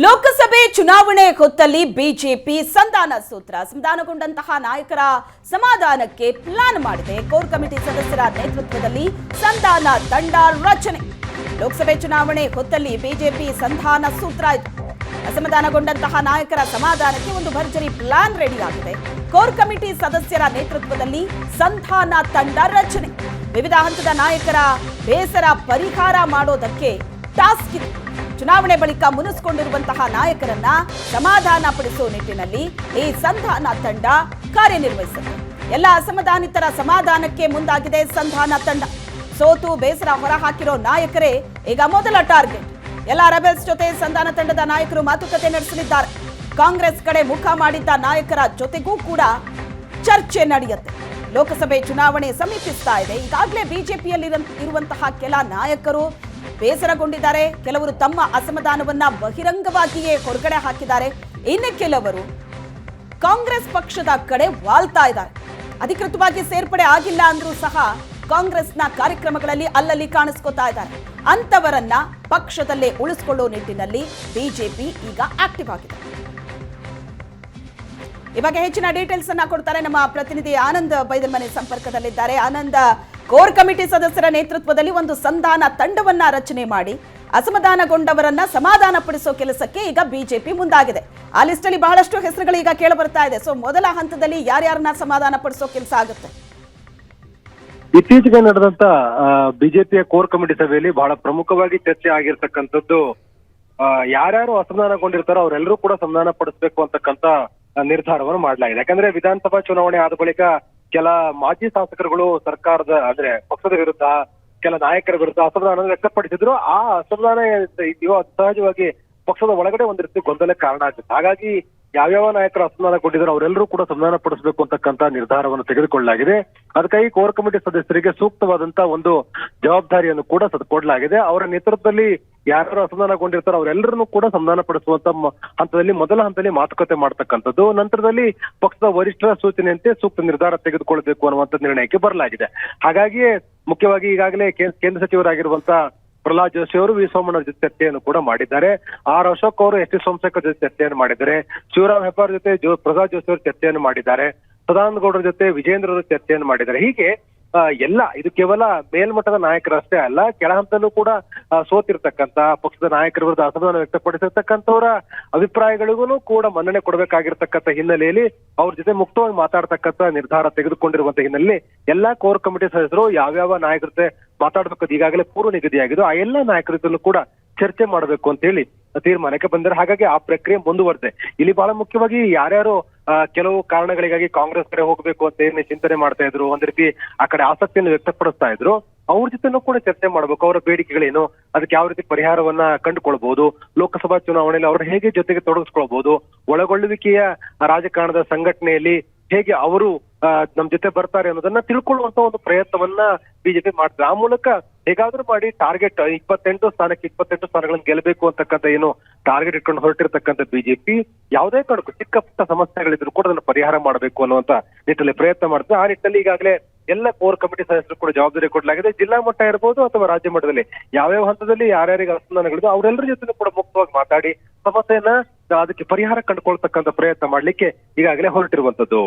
ಲೋಕಸಭೆ ಚುನಾವಣೆ ಹೊತ್ತಲ್ಲಿ ಬಿಜೆಪಿ ಸಂಧಾನ ಸೂತ್ರ ಸಂಧಾನಗೊಂಡಂತಹ ನಾಯಕರ ಸಮಾಧಾನಕ್ಕೆ ಪ್ಲಾನ್ ಮಾಡಿದೆ. ಕೋರ್ ಕಮಿಟಿ ಸದಸ್ಯರ ನೇತೃತ್ವದಲ್ಲಿ ಸಂಧಾನ ತಂಡ ರಚನೆ. ಲೋಕಸಭೆ ಚುನಾವಣೆ ಹೊತ್ತಲ್ಲಿ ಬಿಜೆಪಿ ಸಂಧಾನ ಸೂತ್ರ ಇದು. ಅಸಮಾಧಾನಗೊಂಡಂತಹ ನಾಯಕರ ಸಮಾಧಾನಕ್ಕೆ ಒಂದು ಭರ್ಜರಿ ಪ್ಲಾನ್ ರೆಡಿ ಆಗಿದೆ. ಕೋರ್ ಕಮಿಟಿ ಸದಸ್ಯರ ನೇತೃತ್ವದಲ್ಲಿ ಸಂಧಾನ ತಂಡ ರಚನೆ. ವಿವಿಧ ಹಂತದ ನಾಯಕರ ಬೇಸರ ಪರಿಹಾರ ಮಾಡೋದಕ್ಕೆ ಟಾಸ್ಕ್ ಇದೆ. ಚುನಾವಣೆ ಬಳಿಕ ಮುನಿಸಿಕೊಂಡಿರುವಂತಹ ನಾಯಕರನ್ನ ಸಮಾಧಾನ ಪಡಿಸುವ ನಿಟ್ಟಿನಲ್ಲಿ ಈ ಸಂಧಾನ ತಂಡ ಕಾರ್ಯನಿರ್ವಹಿಸುತ್ತೆ. ಎಲ್ಲ ಅಸಮಾಧಾನಿತರ ಸಮಾಧಾನಕ್ಕೆ ಮುಂದಾಗಿದೆ ಸಂಧಾನ ತಂಡ. ಸೋತು ಬೇಸರ ಹೊರಹಾಕಿರೋ ನಾಯಕರೇ ಈಗ ಮೊದಲ ಟಾರ್ಗೆಟ್. ಎಲ್ಲ ರೆಬೆಲ್ಸ್ ಜೊತೆ ಸಂಧಾನ ತಂಡದ ನಾಯಕರು ಮಾತುಕತೆ ನಡೆಸಲಿದ್ದಾರೆ. ಕಾಂಗ್ರೆಸ್ ಕಡೆ ಮುಖ ಮಾಡಿದ್ದ ನಾಯಕರ ಜೊತೆಗೂ ಕೂಡ ಚರ್ಚೆ ನಡೆಯುತ್ತೆ. ಲೋಕಸಭೆ ಚುನಾವಣೆ ಸಮೀಪಿಸ್ತಾ ಇದೆ. ಈಗಾಗಲೇ ಬಿಜೆಪಿಯಲ್ಲಿ ಇರುವಂತಹ ಕೆಲ ನಾಯಕರು ಬೇಸರಗೊಂಡಿದ್ದಾರೆ. ಕೆಲವರು ತಮ್ಮ ಅಸಮಾಧಾನವನ್ನ ಬಹಿರಂಗವಾಗಿಯೇ ಹೊರಗಡೆ ಹಾಕಿದ್ದಾರೆ. ಇನ್ನು ಕೆಲವರು ಕಾಂಗ್ರೆಸ್ ಪಕ್ಷದ ಕಡೆ ವಾಲ್ತಾ ಇದ್ದಾರೆ. ಅಧಿಕೃತವಾಗಿ ಸೇರ್ಪಡೆ ಆಗಿಲ್ಲ ಅಂದ್ರೂ ಸಹ ಕಾಂಗ್ರೆಸ್ನ ಕಾರ್ಯಕ್ರಮಗಳಲ್ಲಿ ಅಲ್ಲಲ್ಲಿ ಕಾಣಿಸ್ಕೊತಾ ಇದ್ದಾರೆ. ಅಂತವರನ್ನ ಪಕ್ಷದಲ್ಲೇ ಉಳಿಸಿಕೊಳ್ಳುವ ನಿಟ್ಟಿನಲ್ಲಿ ಬಿಜೆಪಿ ಈಗ ಆಕ್ಟಿವ್ ಆಗಿದೆ. ಈ ಬಗ್ಗೆ ಹೆಚ್ಚಿನ ಡೀಟೇಲ್ಸ್ ಅನ್ನ ಕೊಡ್ತಾರೆ ನಮ್ಮ ಪ್ರತಿನಿಧಿ ಆನಂದ್ ಬೈದಲ್ಮನೆ ಸಂಪರ್ಕದಲ್ಲಿದ್ದಾರೆ. ಆನಂದ್, ಕೋರ್ ಕಮಿಟಿ ಸದಸ್ಯರ ನೇತೃತ್ವದಲ್ಲಿ ಒಂದು ಸಂಧಾನ ತಂಡವನ್ನ ರಚನೆ ಮಾಡಿ ಅಸಮಾಧಾನಗೊಂಡವರನ್ನ ಸಮಾಧಾನ ಪಡಿಸೋ ಕೆಲಸಕ್ಕೆ ಈಗ ಬಿಜೆಪಿ ಮುಂದಾಗಿದೆ. ಆ ಲಿಸ್ಟ್ ಅಲ್ಲಿ ಬಹಳಷ್ಟು ಹೆಸರುಗಳು ಈಗ ಕೇಳಿ ಬರ್ತಾ ಇದೆ. ಸೊ ಮೊದಲ ಹಂತದಲ್ಲಿ ಯಾರ್ಯಾರನ್ನ ಸಮಾಧಾನ ಪಡಿಸೋ ಕೆಲಸ ಆಗುತ್ತೆ? ಇತ್ತೀಚೆಗೆ ನಡೆದಂತ ಬಿಜೆಪಿಯ ಕೋರ್ ಕಮಿಟಿ ಸಭೆಯಲ್ಲಿ ಬಹಳ ಪ್ರಮುಖವಾಗಿ ಚರ್ಚೆ ಆಗಿರ್ತಕ್ಕಂಥದ್ದು ಯಾರ್ಯಾರು ಅಸಮಾಧಾನಗೊಂಡಿರ್ತಾರೋ ಅವರೆಲ್ಲರೂ ಕೂಡ ಸಮಾಧಾನ ಪಡಿಸಬೇಕು ಅಂತಕ್ಕಂಥ ನಿರ್ಧಾರವನ್ನು ಮಾಡಲಾಗಿದೆ. ಯಾಕಂದ್ರೆ ವಿಧಾನಸಭಾ ಚುನಾವಣೆ ಆದ ಬಳಿಕ ಕೆಲ ಮಾಜಿ ಶಾಸಕರುಗಳು ಸರ್ಕಾರದ ಅಂದ್ರೆ ಪಕ್ಷದ ವಿರುದ್ಧ ಕೆಲ ನಾಯಕರ ವಿರುದ್ಧ ಅಸಮಾಧಾನ ವ್ಯಕ್ತಪಡಿಸಿದ್ರು. ಆ ಅಸಮಾಧಾನ ಸಹಜವಾಗಿ ಪಕ್ಷದ ಒಳಗಡೆ ಒಂದ್ ರೀತಿ ಗೊಂದಲಕ್ಕೆ ಕಾರಣ ಆಗುತ್ತೆ. ಹಾಗಾಗಿ ಯಾವ್ಯಾವ ನಾಯಕರು ಅಸಮಾಧಾನಗೊಂಡಿದ್ರು ಅವರೆಲ್ಲರೂ ಕೂಡ ಸಮಾಧಾನ ಪಡಿಸಬೇಕು ಅಂತಕ್ಕಂಥ ನಿರ್ಧಾರವನ್ನು ತೆಗೆದುಕೊಳ್ಳಲಾಗಿದೆ. ಅದಕ್ಕಾಗಿ ಕೋರ್ ಕಮಿಟಿ ಸದಸ್ಯರಿಗೆ ಸೂಕ್ತವಾದಂತ ಒಂದು ಜವಾಬ್ದಾರಿಯನ್ನು ಕೂಡ ಕೊಡಲಾಗಿದೆ. ಅವರ ನೇತೃತ್ವದಲ್ಲಿ ಯಾರು ಅಸಮಾಧಾನಗೊಂಡಿರ್ತಾರೋ ಅವರೆಲ್ಲರನ್ನೂ ಕೂಡ ಸಮಾಧಾನ ಪಡಿಸುವಂತ ಹಂತದಲ್ಲಿ ಮೊದಲ ಹಂತದಲ್ಲಿ ಮಾತುಕತೆ ಮಾಡ್ತಕ್ಕಂಥದ್ದು. ನಂತರದಲ್ಲಿ ಪಕ್ಷದ ವರಿಷ್ಠರ ಸೂಚನೆಯಂತೆ ಸೂಕ್ತ ನಿರ್ಧಾರ ತೆಗೆದುಕೊಳ್ಳಬೇಕು ಅನ್ನುವಂಥ ನಿರ್ಣಯಕ್ಕೆ ಬರಲಾಗಿದೆ. ಹಾಗಾಗಿಯೇ ಮುಖ್ಯವಾಗಿ ಈಗಾಗಲೇ ಕೇಂದ್ರ ಸಚಿವರಾಗಿರುವಂತ ಪ್ರಹ್ಲಾದ್ ಜೋಶಿ ಅವರು ವಿ ಸೋಮಣ್ಣ ಜೊತೆ ಚರ್ಚೆಯನ್ನು ಕೂಡ ಮಾಡಿದ್ದಾರೆ. ಆರ್ ಅಶೋಕ್ ಅವರು ಎಸ್ ಟಿ ಸೋಮಶೇಖರ್ ಜೊತೆ ಚರ್ಚೆಯನ್ನು ಮಾಡಿದ್ದಾರೆ. ಶಿವರಾಮ್ ಹೆಬ್ಬಾರ್ ಜೊತೆ ಪ್ರಹ್ಲಾದ್ ಜೋಶಿ ಅವರು ಚರ್ಚೆಯನ್ನು ಮಾಡಿದ್ದಾರೆ. ಸದಾನಂದ ಗೌಡರ ಜೊತೆ ವಿಜೇಂದ್ರ ಅವರು ಚರ್ಚೆಯನ್ನು ಮಾಡಿದ್ದಾರೆ. ಹೀಗೆ ಎಲ್ಲ ಇದು ಕೇವಲ ಮೇಲ್ಮಟ್ಟದ ನಾಯಕರಷ್ಟೇ ಅಲ್ಲ, ಕೆಳ ಹಂತದಲ್ಲೂ ಕೂಡ ಸೋತಿರ್ತಕ್ಕಂಥ ಪಕ್ಷದ ನಾಯಕರ ವಿರುದ್ಧ ಅಸಮಾಧಾನ ವ್ಯಕ್ತಪಡಿಸಿರ್ತಕ್ಕಂಥವರ ಅಭಿಪ್ರಾಯಗಳಿಗೂ ಕೂಡ ಮನ್ನಣೆ ಕೊಡಬೇಕಾಗಿರ್ತಕ್ಕಂಥ ಹಿನ್ನೆಲೆಯಲ್ಲಿ ಅವ್ರ ಜೊತೆ ಮುಕ್ತವಾಗಿ ಮಾತಾಡ್ತಕ್ಕಂಥ ನಿರ್ಧಾರ ತೆಗೆದುಕೊಂಡಿರುವಂತ ಹಿನ್ನೆಲೆಯಲ್ಲಿ ಎಲ್ಲಾ ಕೋರ್ ಕಮಿಟಿ ಸದಸ್ಯರು ಯಾವ್ಯಾವ ನಾಯಕರ ಜೊತೆ ಮಾತಾಡ್ಬೇಕಂತ ಈಗಾಗಲೇ ಪೂರ್ವ ನಿಗದಿಯಾಗಿದ್ದು ಆ ಎಲ್ಲಾ ನಾಯಕರ ಜೊತೆಲೂ ಕೂಡ ಚರ್ಚೆ ಮಾಡಬೇಕು ಅಂತ ಹೇಳಿ ತೀರ್ಮಾನಕ್ಕೆ ಬಂದರೆ. ಹಾಗಾಗಿ ಆ ಪ್ರಕ್ರಿಯೆ ಮುಂದುವರೆದಿದೆ. ಇಲ್ಲಿ ಬಹಳ ಮುಖ್ಯವಾಗಿ ಯಾರ್ಯಾರು ಕೆಲವು ಕಾರಣಗಳಿಗಾಗಿ ಕಾಂಗ್ರೆಸ್ ಕಡೆ ಹೋಗ್ಬೇಕು ಅಂತ ಏನೇ ಚಿಂತನೆ ಮಾಡ್ತಾ ಇದ್ರು, ಒಂದ್ ರೀತಿ ಆ ಕಡೆ ಆಸಕ್ತಿಯನ್ನು ವ್ಯಕ್ತಪಡಿಸ್ತಾ ಇದ್ರು, ಅವ್ರ ಜೊತೆನೂ ಕೂಡ ಚರ್ಚೆ ಮಾಡ್ಬೇಕು. ಅವರ ಬೇಡಿಕೆಗಳೇನು, ಅದಕ್ಕೆ ಯಾವ ರೀತಿ ಪರಿಹಾರವನ್ನ ಕಂಡುಕೊಳ್ಬಹುದು, ಲೋಕಸಭಾ ಚುನಾವಣೆಯಲ್ಲಿ ಅವ್ರ ಹೇಗೆ ಜೊತೆಗೆ ತೊಡಗಿಸ್ಕೊಳ್ಬಹುದು, ಒಳಗೊಳ್ಳುವಿಕೆಯ ರಾಜಕಾರಣದ ಸಂಘಟನೆಯಲ್ಲಿ ಹೇಗೆ ಅವರು ನಮ್ ಜೊತೆ ಬರ್ತಾರೆ ಅನ್ನೋದನ್ನ ತಿಳ್ಕೊಳ್ಳುವಂತ ಒಂದು ಪ್ರಯತ್ನವನ್ನ ಬಿಜೆಪಿ ಮಾಡ್ತಾರೆ. ಆ ಮೂಲಕ ಹೇಗಾದ್ರೂ ಮಾಡಿ ಟಾರ್ಗೆಟ್ 28 ಸ್ಥಾನಗಳನ್ನು ಗೆಲ್ಲಬೇಕು ಅಂತಕ್ಕಂಥ ಏನು ಟಾರ್ಗೆಟ್ ಇಟ್ಕೊಂಡು ಹೊರಟಿರ್ತಕ್ಕಂಥ ಬಿಜೆಪಿ ಯಾವುದೇ ಕಾರಣಕ್ಕೂ ಚಿಕ್ಕ ಪುಟ್ಟ ಸಮಸ್ಯೆಗಳಿದ್ರು ಕೂಡ ಅದನ್ನ ಪರಿಹಾರ ಮಾಡಬೇಕು ಅನ್ನುವಂತ ನಿಟ್ಟಿನಲ್ಲಿ ಪ್ರಯತ್ನ ಮಾಡ್ತಾರೆ. ಆ ನಿಟ್ಟಿನಲ್ಲಿ ಈಗಾಗಲೇ ಎಲ್ಲ ಕೋರ್ ಕಮಿಟಿ ಸದಸ್ಯರು ಕೂಡ ಜವಾಬ್ದಾರಿ ಕೊಡಲಾಗಿದೆ. ಜಿಲ್ಲಾ ಮಟ್ಟ ಇರ್ಬೋದು ಅಥವಾ ರಾಜ್ಯ ಮಟ್ಟದಲ್ಲಿ ಯಾವ್ಯಾವ ಹಂತದಲ್ಲಿ ಯಾರ್ಯಾರಿಗೆ ಅಸಮಾಧಾನಗಳಿದೆ ಅವರೆಲ್ಲರ ಜೊತೆ ಕೂಡ ಮುಕ್ತವಾಗಿ ಮಾತಾಡಿ ಸಮಸ್ಯೆಯನ್ನ ಅದಕ್ಕೆ ಪರಿಹಾರ ಕಂಡುಕೊಳ್ತಕ್ಕಂಥ ಪ್ರಯತ್ನ ಮಾಡ್ಲಿಕ್ಕೆ ಈಗಾಗಲೇ ಹೊರಟಿರುವಂತದ್ದು.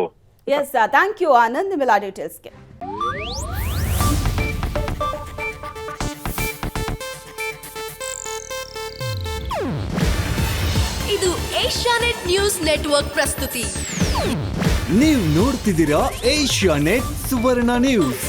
ಎಸ್, ಥ್ಯಾಂಕ್ ಯು ಆನಂದ್ ನಿಮ್ಮೆಲ್ಲ ಡೀಟೇಲ್ಸ್ಗೆ. ಇದು ಏಷ್ಯಾನೆಟ್ ನ್ಯೂಸ್ ನೆಟ್ವರ್ಕ್ ಪ್ರಸ್ತುತಿ. ನೀವು ನೋಡ್ತಿದ್ದೀರಾ ಏಷ್ಯಾನೆಟ್ ಸುವರ್ಣ ನ್ಯೂಸ್.